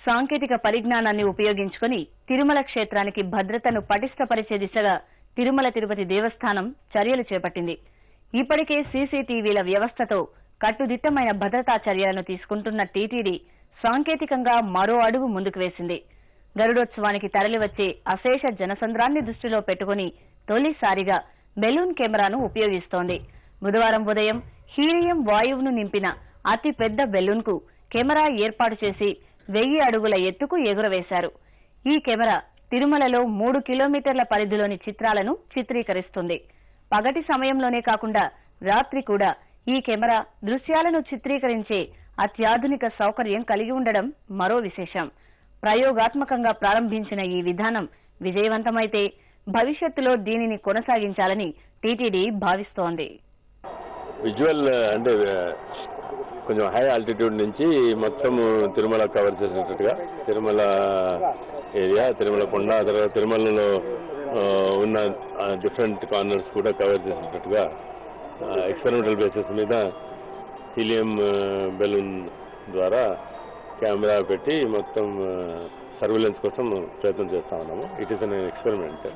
సాంకేతిక పరిజ్ఞానాన్ని ఉపయోగించుకుని తిరుమల క్షేత్రానికి భద్రతను పటిష్టపరిచే దిశగా తిరుమల తిరుపతి దేవస్థానం చర్యలు చేపట్టింది. ఇప్పటికే సీసీటీవీల వ్యవస్థతో కట్టుదిట్టమైన భద్రతా చర్యలను తీసుకుంటున్న టీటీడీ సాంకేతికంగా మరో అడుగు ముందుకు వేసింది. గరుడోత్సవానికి తరలివచ్చే అశేష జనసంద్రాన్ని దృష్టిలో పెట్టుకుని తొలిసారిగా బెలూన్ కెమెరాను ఉపయోగిస్తోంది. బుధవారం ఉదయం హీలియం వాయువును నింపిన అతి పెద్ద బెలూన్ కు కెమెరా ఏర్పాటు చేసి 1000 అడుగుల ఎత్తుకు ఎగురవేశారు. ఈ కెమెరా తిరుమలలో 3 కిలోమీటర్ల పరిధిలోని చిత్రాలను చిత్రీకరిస్తుంది. పగటి సమయంలోనే కాకుండా రాత్రి కూడా ఈ కెమెరా దృశ్యాలను చిత్రీకరించే అత్యాధునిక సౌకర్యం కలిగి ఉండడం మరో విశేషం. ప్రయోగాత్మకంగా ప్రారంభించిన ఈ విధానం విజయవంతమైతే భవిష్యత్తులో దీనిని కొనసాగించాలని టీటీడీ భావిస్తోంది. విజువల్ అంటే కొంచెం హై ఆల్టిట్యూడ్ నుంచి మొత్తం తిరుమల కవర్ చేసినట్టుగా, తిరుమల ఏరియా, తిరుమల కొండ, తర్వాత తిరుమలలో ఉన్న డిఫరెంట్ కార్నర్స్ కూడా కవర్ చేసినట్టుగా ఎక్స్పెరిమెంటల్ బేసిస్ మీద హీలియం బెలూన్ ద్వారా కెమెరా పెట్టి మొత్తం సర్వేలెన్స్ కోసం ప్రయత్నం చేస్తా ఉన్నాము. It is an experiment.